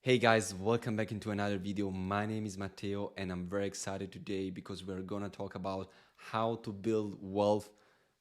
Hey guys, welcome back into another video. My name is Matteo and I'm very excited today because we're gonna talk about how to build wealth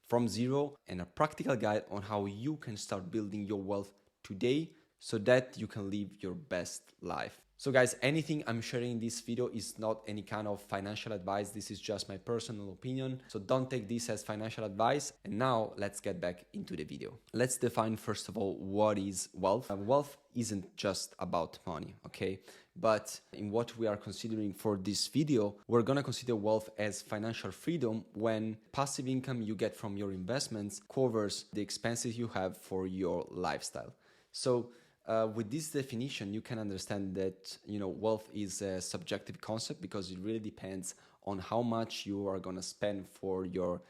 from zero and a practical guide on how you can start building your wealth today so that you can live your best life. So guys, anything I'm sharing in this video is not any kind of financial advice. This is just my personal opinion. So don't take this as financial advice. And now let's get back into the video. Let's define first of all, what is wealth? Wealth isn't just about money, okay? But in what we are considering for this video, we're gonna consider wealth as financial freedom when passive income you get from your investments covers the expenses you have for your lifestyle. So with this definition, you can understand that wealth is a subjective concept because it really depends on how much you are gonna spend for your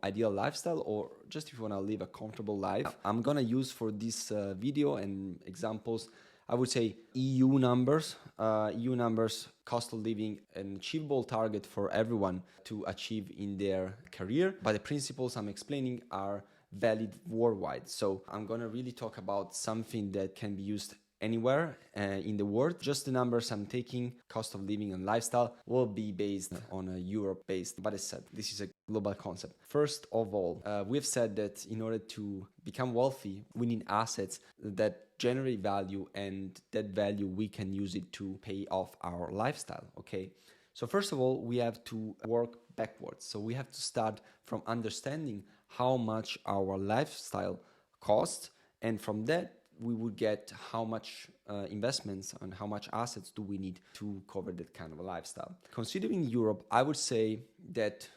ideal lifestyle, or just if you wanna live a comfortable life. I'm gonna use for this video and examples, I would say EU numbers, cost of living, an achievable target for everyone to achieve in their career. But the principles I'm explaining are valid worldwide. So I'm gonna really talk about something that can be used anywhere in the world. Just the numbers I'm taking, cost of living and lifestyle, will be based on a Europe-based. But as said, this is a global concept. First of all, we've said that in order to become wealthy, we need assets that generate value, and that value we can use it to pay off our lifestyle, okay? So first of all, we have to work backwards. So we have to start from understanding how much our lifestyle costs, and from that we would get how much investments and how much assets do we need to cover that kind of a lifestyle. Considering Europe, I would say that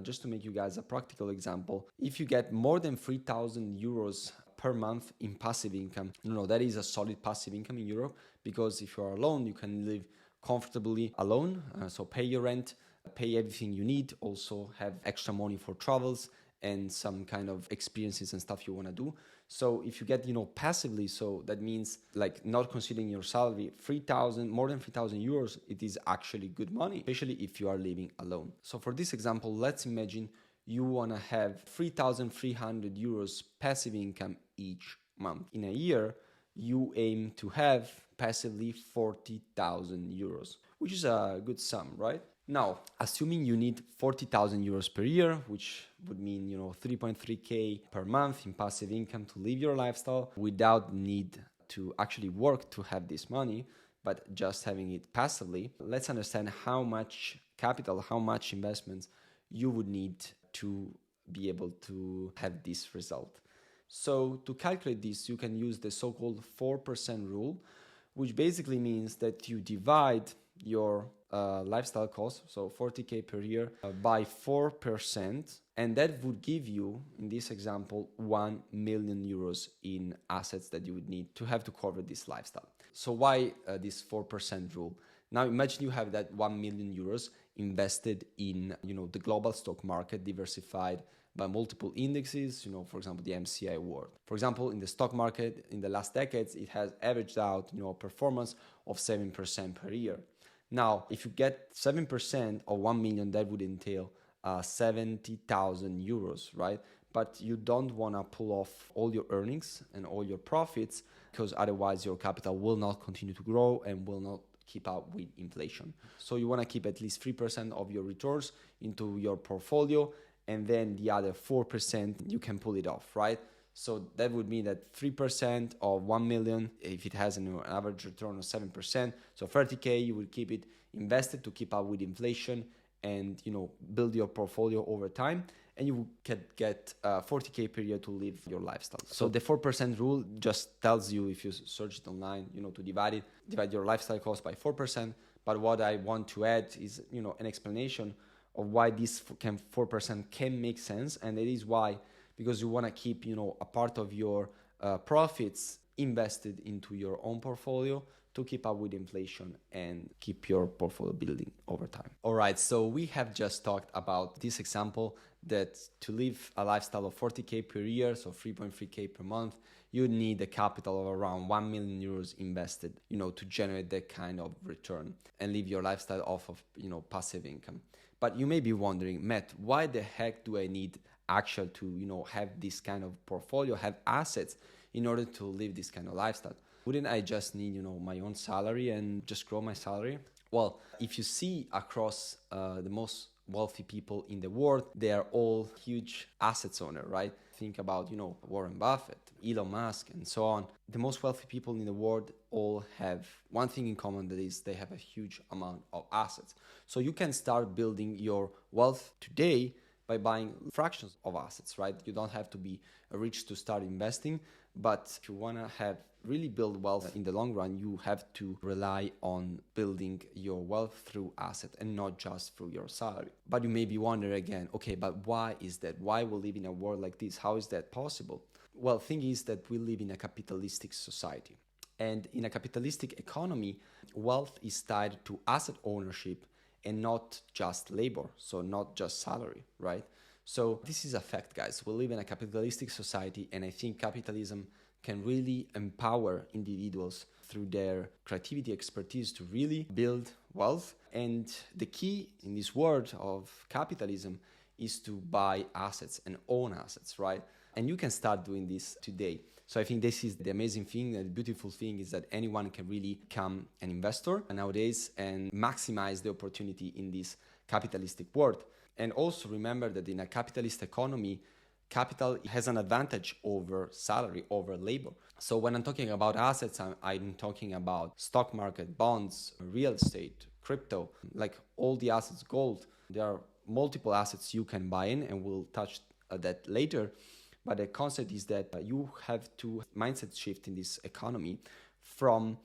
just to make you guys a practical example, if you get more than 3,000 euros per month in passive income, that is a solid passive income in Europe, because if you are alone, you can live comfortably alone. So pay your rent, pay everything you need, also have extra money for travels and some kind of experiences and stuff you want to do. So if you get, passively, so that means like not considering your salary, more than 3,000 euros, it is actually good money, especially if you are living alone. So for this example, let's imagine you want to have 3,300 euros passive income each month. In a year, you aim to have passively 40,000 euros, which is a good sum, right? Now, assuming you need 40,000 euros per year, which would mean, 3.3K per month in passive income to live your lifestyle without need to actually work to have this money, but just having it passively. Let's understand how much capital, how much investments you would need to be able to have this result. So to calculate this, you can use the so-called 4% rule, which basically means that you divide your lifestyle cost, so 40K per year, by 4%, and that would give you, in this example, 1 million euros in assets that you would need to have to cover this lifestyle. So why this 4% rule? Now imagine you have that 1 million euros invested in the global stock market, diversified by multiple indexes, for example, the MSCI World. For example, in the stock market, in the last decades, it has averaged out, a performance of 7% per year. Now, if you get 7% of 1 million, that would entail 70,000 euros, right? But you don't want to pull off all your earnings and all your profits, because otherwise your capital will not continue to grow and will not keep up with inflation. So you want to keep at least 3% of your returns into your portfolio, and then the other 4% you can pull it off, right? So that would mean that 3% of 1 million, if it has an average return of 7%, so 30K, you will keep it invested to keep up with inflation and, build your portfolio over time, and you can get 40K per year to live your lifestyle. So the 4% rule just tells you, if you search it online, to divide your lifestyle cost by 4%. But what I want to add is, an explanation of why this 4% can make sense, and it is why, because you want to keep, a part of your profits invested into your own portfolio to keep up with inflation and keep your portfolio building over time. All right, so we have just talked about this example that to live a lifestyle of 40K per year, so 3.3K per month, you need a capital of around 1 million euros invested, to generate that kind of return and live your lifestyle off of, passive income. But you may be wondering, Matt, why the heck do I need to have this kind of portfolio, have assets in order to live this kind of lifestyle? Wouldn't I just need, my own salary and just grow my salary? Well, if you see across the most wealthy people in the world, they are all huge assets owner, right? Think about, Warren Buffett, Elon Musk, and so on. The most wealthy people in the world all have one thing in common, that is they have a huge amount of assets. So you can start building your wealth today by buying fractions of assets, right? You don't have to be rich to start investing, but if you want to have really build wealth in the long run, you have to rely on building your wealth through asset and not just through your salary. But you may be wondering again, okay, but why is that? Why we live in a world like this? How is that possible? Well, thing is that we live in a capitalistic society. And in a capitalistic economy, wealth is tied to asset ownership and not just labor, so not just salary, right? So this is a fact, guys. We live in a capitalistic society, and I think capitalism can really empower individuals through their creativity, expertise to really build wealth. And the key in this world of capitalism is to buy assets and own assets, right? And you can start doing this today. So I think this is the amazing thing, and the beautiful thing is that anyone can really become an investor nowadays and maximize the opportunity in this capitalistic world. And also remember that in a capitalist economy, capital has an advantage over salary, over labor. So when I'm talking about assets, I'm talking about stock market, bonds, real estate, crypto, like all the assets, gold. There are multiple assets you can buy in, and we'll touch that later. But the concept is that you have to mindset shift in this economy from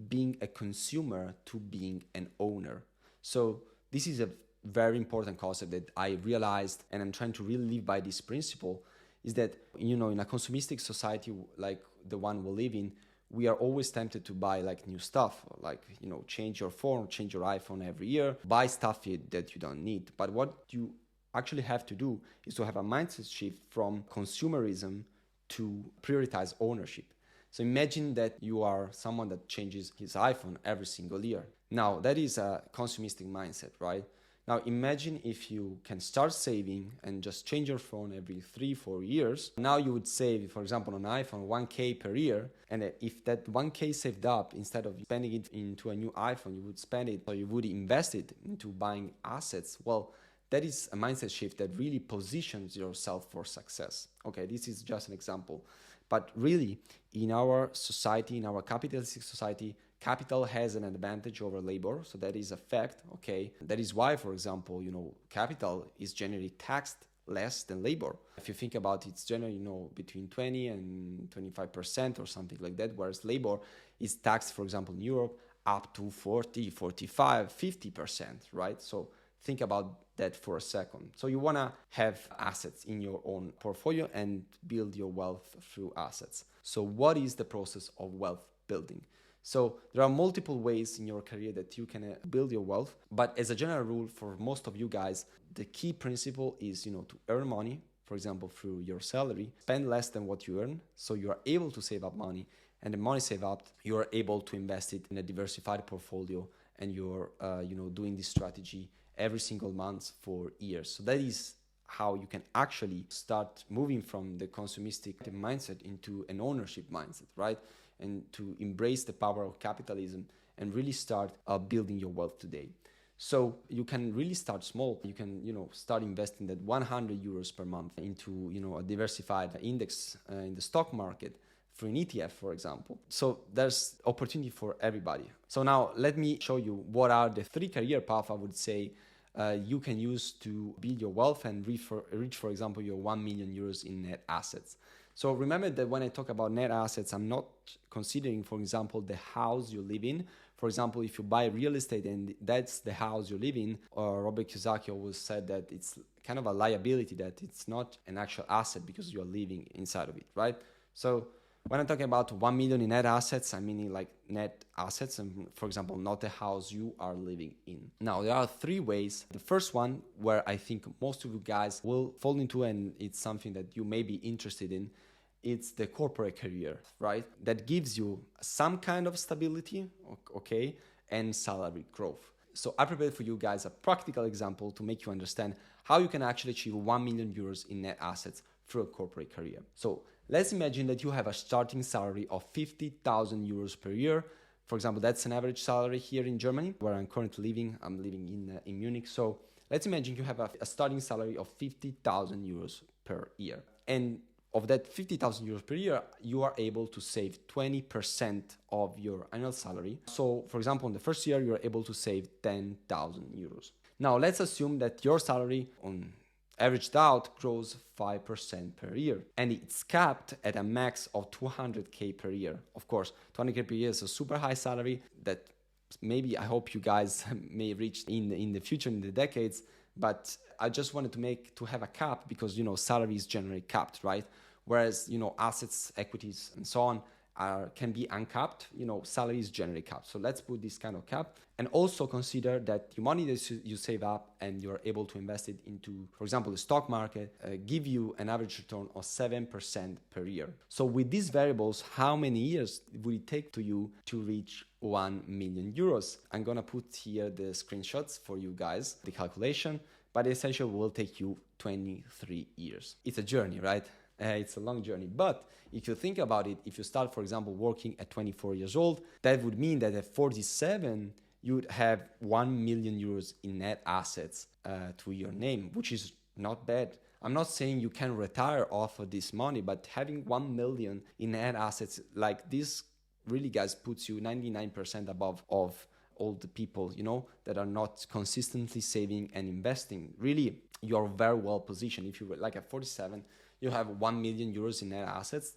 being a consumer to being an owner. So this is a very important concept that I realized, and I'm trying to really live by this principle, is that, in a consumistic society like the one we live in, we are always tempted to buy like new stuff, like, change your phone, change your iPhone every year, buy stuff that you don't need. But what you actually have to do is to have a mindset shift from consumerism to prioritize ownership. So imagine that you are someone that changes his iPhone every single year. Now, that is a consumistic mindset, right? Now, imagine if you can start saving and just change your phone every 3-4 years. Now you would save, for example, on an iPhone, 1K per year. And if that 1K saved up, instead of spending it into a new iPhone, you would spend it, or you would invest it into buying assets. Well, that is a mindset shift that really positions yourself for success. Okay, this is just an example. But really, in our society, in our capitalistic society, capital has an advantage over labor. So that is a fact, okay? That is why, for example, capital is generally taxed less than labor. If you think about it, it's generally, between 20 and 25% or something like that, whereas labor is taxed, for example, in Europe, up to 40, 45, 50%, right? So think about that for a second. So you want to have assets in your own portfolio and build your wealth through assets. So what is the process of wealth building? So there are multiple ways in your career that you can build your wealth. But as a general rule, for most of you guys, the key principle is, to earn money, for example, through your salary, spend less than what you earn. So you are able to save up money, and the money saved up, you are able to invest it in a diversified portfolio, and you're, doing this strategy every single month for years. So that is how you can actually start moving from the consumistic mindset into an ownership mindset, right? And to embrace the power of capitalism and really start building your wealth today. So you can really start small. You can, start investing that 100 euros per month into, a diversified index in the stock market through an ETF, for example. So there's opportunity for everybody. So now let me show you what are the 3 career paths I would say you can use to build your wealth and reach, for example, your 1 million euros in net assets. So remember that when I talk about net assets, I'm not considering, for example, the house you live in. For example, if you buy real estate and that's the house you live in, Robert Kiyosaki always said that it's kind of a liability, that it's not an actual asset because you're living inside of it, right? So when I'm talking about 1 million in net assets, I'm meaning like net assets, and for example, not the house you are living in. Now, there are 3 ways. The first one, where I think most of you guys will fall into, and it's something that you may be interested in, it's the corporate career, right? That gives you some kind of stability, okay, and salary growth. So I prepared for you guys a practical example to make you understand how you can actually achieve 1 million euros in net assets through a corporate career. So let's imagine that you have a starting salary of 50,000 euros per year. For example, that's an average salary here in Germany, where I'm currently living. I'm living in Munich. So let's imagine you have a starting salary of 50,000 euros per year. And of that 50,000 euros per year, you are able to save 20% of your annual salary. So, for example, in the first year, you're able to save 10,000 euros. Now, let's assume that your salary on averaged out grows 5% per year, and it's capped at a max of 200k per year. Of course, 200k per year is a super high salary that maybe I hope you guys may reach in the future, in the decades. But I just wanted to have a cap because, salary is generally capped, right? Whereas, assets, equities, and so on can be uncapped, salary is generally capped. So let's put this kind of cap, and also consider that the money that you save up and you're able to invest it into, for example, the stock market, give you an average return of 7% per year. So with these variables, how many years would it take to you to reach 1 million euros? I'm gonna put here the screenshots for you guys, the calculation, but essentially will take you 23 years. It's a journey, right? It's a long journey. But if you think about it, if you start, for example, working at 24 years old, that would mean that at 47, you would have 1 million euros in net assets to your name, which is not bad. I'm not saying you can retire off of this money, but having 1 million in net assets like this really, guys, puts you 99% above of all the people, that are not consistently saving and investing. Really, you're very well positioned. If you were like at 47, you have 1 million euros in net assets.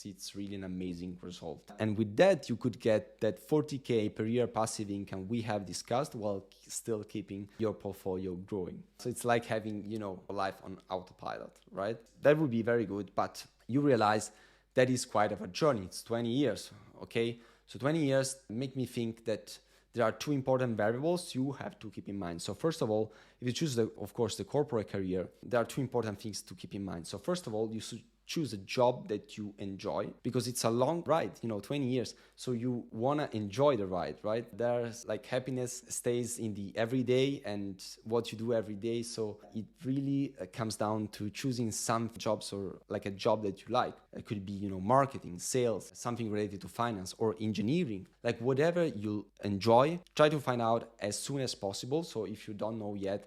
It's really an amazing result. And with that, you could get that 40k per year passive income we have discussed while still keeping your portfolio growing. So it's like having, a life on autopilot, right? That would be very good, but you realize that is quite of a journey. It's 20 years, okay? So 20 years make me think that there are two important variables you have to keep in mind. So first of all, if you choose, of course, the corporate career, there are two important things to keep in mind. So first of all, you should choose a job that you enjoy, because it's a long ride, 20 years. So you want to enjoy the ride, right? There's like happiness stays in the everyday and what you do every day. So it really comes down to choosing some jobs, or like a job that you like. It could be, marketing, sales, something related to finance or engineering, like whatever you enjoy, try to find out as soon as possible. So if you don't know yet,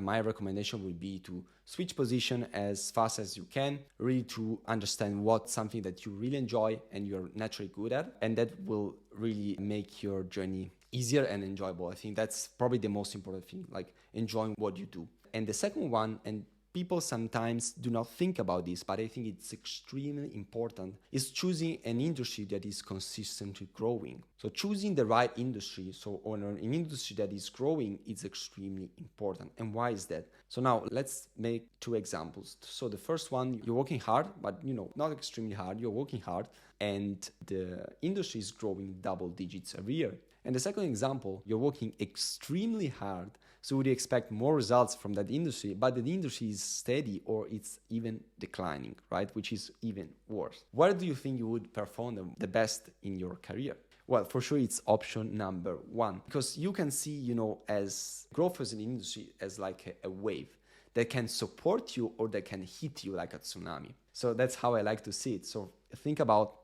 my recommendation would be to switch position as fast as you can, really to understand what's something that you really enjoy and you're naturally good at. And that will really make your journey easier and enjoyable. I think that's probably the most important thing, like enjoying what you do. And the second one, and people sometimes do not think about this, but I think it's extremely important, is choosing an industry that is consistently growing. So choosing the right industry, or an industry that is growing, is extremely important. And why is that? So now let's make two examples. So the first one, you're working hard, but not extremely hard. You're working hard and the industry is growing double digits every year. And the second example, you're working extremely hard, so would you expect more results from that industry, but the industry is steady or it's even declining, right? Which is even worse. Where do you think you would perform the best in your career? Well, for sure, it's option number one, because you can see, as growth as an industry as like a wave that can support you or that can hit you like a tsunami. So that's how I like to see it. So think about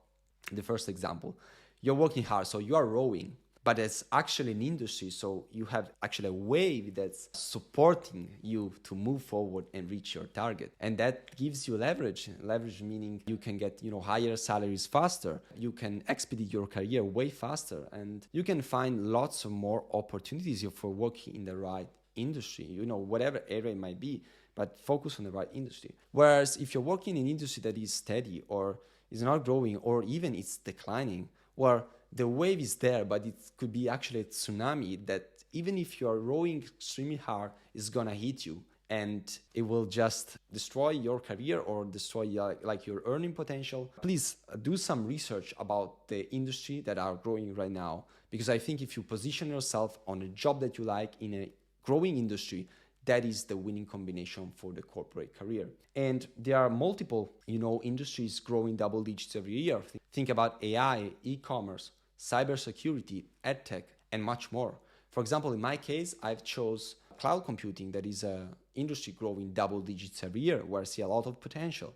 the first example. You're working hard, so you are rowing, but it's actually an industry. So you have actually a wave that's supporting you to move forward and reach your target. And that gives you leverage. Leverage meaning you can get, higher salaries faster. You can expedite your career way faster. And you can find lots of more opportunities for working in the right industry, whatever area it might be, but focus on the right industry. Whereas if you're working in an industry that is steady or is not growing or even it's declining, where the wave is there, but it could be actually a tsunami that even if you are rowing extremely hard, is gonna hit you and it will just destroy your career or destroy your earning potential. Please do some research about the industry that are growing right now, because I think if you position yourself on a job that you like in a growing industry, that is the winning combination for the corporate career. And there are multiple, industries growing double digits every year. Think about AI, e-commerce, cybersecurity, edtech, and much more. For example, in my case, I've chose cloud computing, that is an industry growing double digits every year, where I see a lot of potential.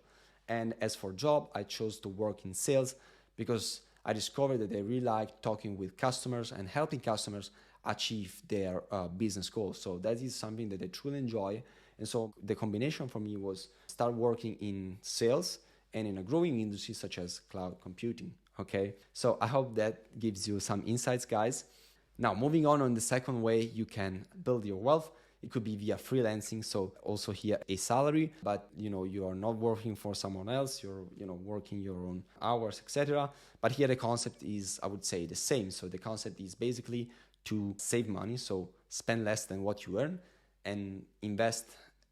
And as for job, I chose to work in sales because I discovered that I really like talking with customers and helping customers achieve their business goals. So that is something that I truly enjoy. And so the combination for me was start working in sales and in a growing industry such as cloud computing. Okay, so I hope that gives you some insights, guys. Now, moving on the second way you can build your wealth, it could be via freelancing. So also here a salary, but you are not working for someone else. You're working your own hours, etc. But here the concept is, I would say, the same. So the concept is basically to save money, so spend less than what you earn, and invest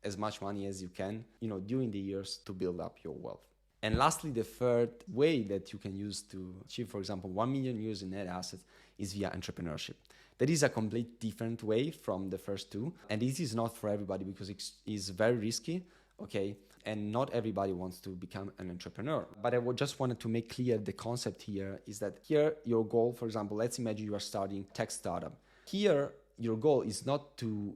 as much money as you can, during the years to build up your wealth. And lastly, the third way that you can use to achieve, for example, 1 million euros in net assets is via entrepreneurship. That is a complete different way from the first two. And this is not for everybody because it is very risky, okay? And not everybody wants to become an entrepreneur. But I just wanted to make clear the concept here is that here your goal, for example, let's imagine you are starting tech startup. Here, your goal is not to,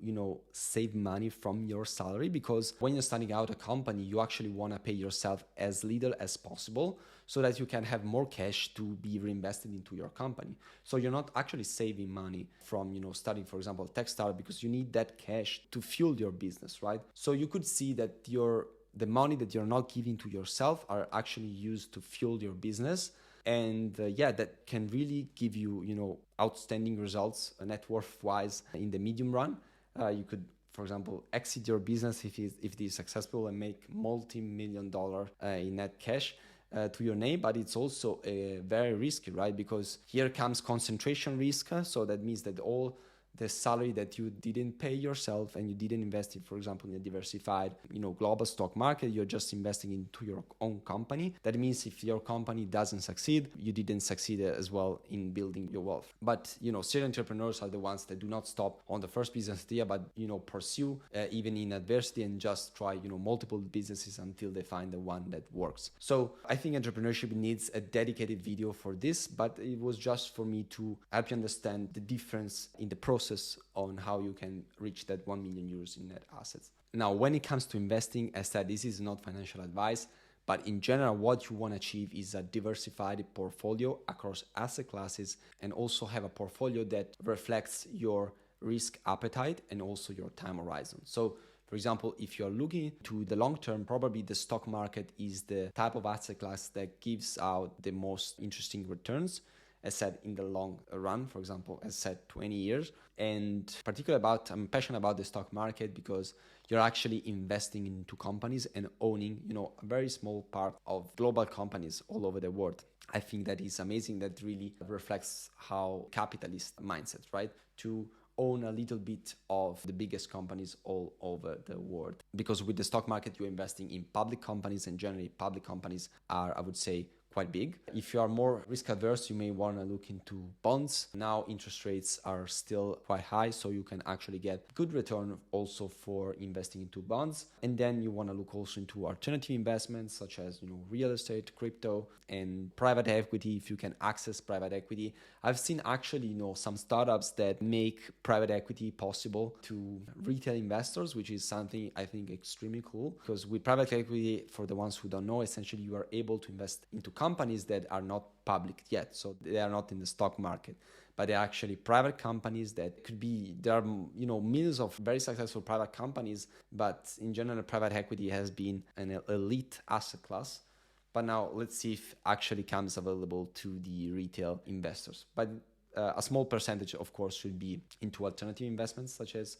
save money from your salary, because when you're starting out a company, you actually want to pay yourself as little as possible so that you can have more cash to be reinvested into your company. So you're not actually saving money from, starting, for example, a tech startup, because you need that cash to fuel your business, right? So you could see that the money that you're not giving to yourself are actually used to fuel your business. And that can really give you, outstanding results net worth wise in the medium run. You could, for example, exit your business if it is successful and make multi-million dollar in net cash to your name. But it's also very risky, right? Because here comes concentration risk. So that means that all the salary that you didn't pay yourself and you didn't invest in, for example, in a diversified, global stock market, you're just investing into your own company. That means if your company doesn't succeed, you didn't succeed as well in building your wealth. But, serial entrepreneurs are the ones that do not stop on the first business idea, but, pursue even in adversity and just try, multiple businesses until they find the one that works. So I think entrepreneurship needs a dedicated video for this, but it was just for me to help you understand the difference in the process on how you can reach that 1 million euros in net assets. Now, when it comes to investing, as said, this is not financial advice, but in general, what you want to achieve is a diversified portfolio across asset classes, and also have a portfolio that reflects your risk appetite and also your time horizon. So, for example, if you're looking to the long term, probably the stock market is the type of asset class that gives out the most interesting returns, as said, in the long run, for example, as said, 20 years. And particularly I'm passionate about the stock market because you're actually investing into companies and owning, a very small part of global companies all over the world. I think that is amazing. That really reflects how capitalist mindset, right? To own a little bit of the biggest companies all over the world. Because with the stock market, you're investing in public companies, and generally public companies are, I would say, quite big. If you are more risk averse, you may want to look into bonds. Now interest rates are still quite high, so you can actually get good return also for investing into bonds. And then you want to look also into alternative investments such as, real estate, crypto, and private equity if you can access private equity. I've seen actually, some startups that make private equity possible to retail investors, which is something I think extremely cool, because with private equity, for the ones who don't know, essentially you are able to invest into companies that are not public yet. So they are not in the stock market, but they're actually private companies that could be, there are, millions of very successful private companies, but in general, private equity has been an elite asset class. But now let's see if actually comes available to the retail investors. But a small percentage, of course, should be into alternative investments such as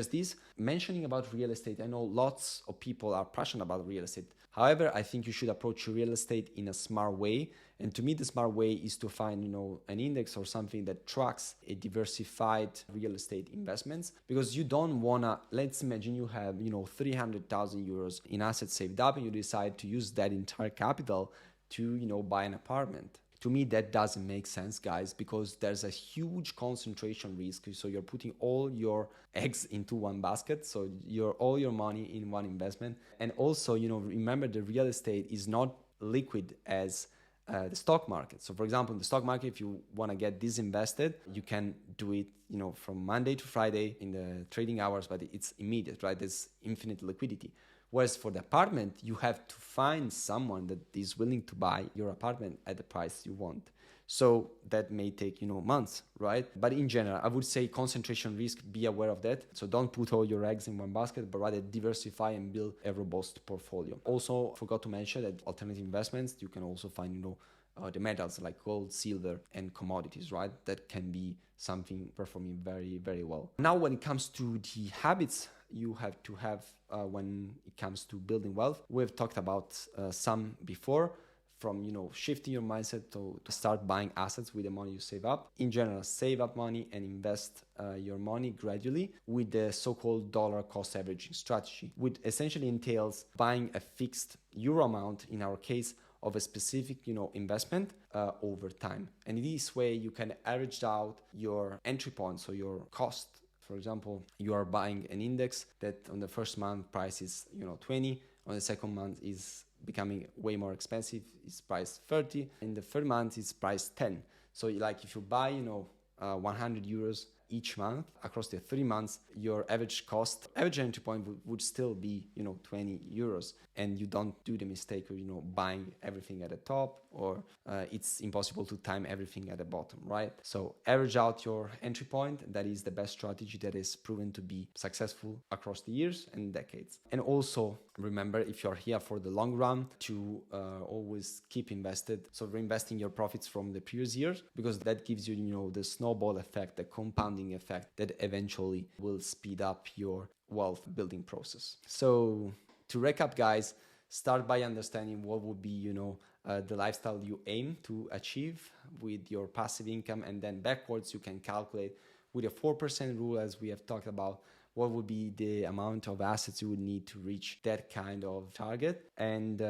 these. Mentioning about real estate, I know lots of people are passionate about real estate. However, I think you should approach real estate in a smart way. And to me, the smart way is to find, an index or something that tracks a diversified real estate investments, because you don't want to, let's imagine you have, 300,000 euros in assets saved up and you decide to use that entire capital to, buy an apartment. To me, that doesn't make sense, guys, because there's a huge concentration risk. So you're putting all your eggs into one basket. So all your money in one investment. And also, remember, the real estate is not liquid as the stock market. So for example, in the stock market, if you want to get disinvested, you can do it, from Monday to Friday in the trading hours, but it's immediate, right? There's infinite liquidity. Whereas for the apartment, you have to find someone that is willing to buy your apartment at the price you want. So that may take, months, right? But in general, I would say concentration risk, be aware of that. So don't put all your eggs in one basket, but rather diversify and build a robust portfolio. Also, forgot to mention that alternative investments, you can also find, the metals like gold, silver, and commodities, right? That can be something performing very, very well. Now, when it comes to the habits you have to have when it comes to building wealth, we've talked about some before, from shifting your mindset to start buying assets with the money you save up. In general, save up money and invest your money gradually with the so-called dollar cost averaging strategy, which essentially entails buying a fixed euro amount, in our case, of a specific investment over time. And in this way you can average out your entry point, so your cost. For example, you are buying an index that on the first month price is 20, on the second month is becoming way more expensive, it's priced 30, in the third month it's priced 10. So like if you buy 100 euros each month across the 3 months, your average entry point would still be 20 euros, and you don't do the mistake of buying everything at the top, or it's impossible to time everything at the bottom, right? So average out your entry point. That is the best strategy that is proven to be successful across the years and decades. And also remember, if you're here for the long run, to always keep invested, so reinvesting your profits from the previous years, because that gives you the snowball effect, the compounding effect that eventually will speed up your wealth building process. So to recap, guys, start by understanding what would be the lifestyle you aim to achieve with your passive income, and then backwards you can calculate with a 4% rule, as we have talked about, what would be the amount of assets you would need to reach that kind of target. And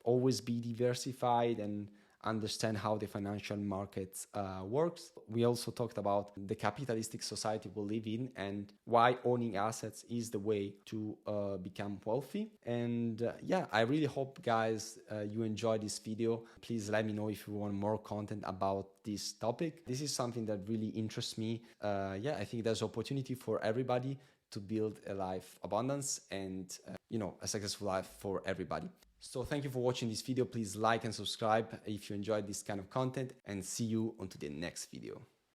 always be diversified and understand how the financial markets works. We also talked about the capitalistic society we live in and why owning assets is the way to become wealthy. And I really hope, guys, you enjoyed this video. Please let me know if you want more content about this topic. This is something that really interests me. I think there's opportunity for everybody to build a life abundance and a successful life for everybody. So thank you for watching this video. Please like and subscribe if you enjoyed this kind of content, and see you onto the next video.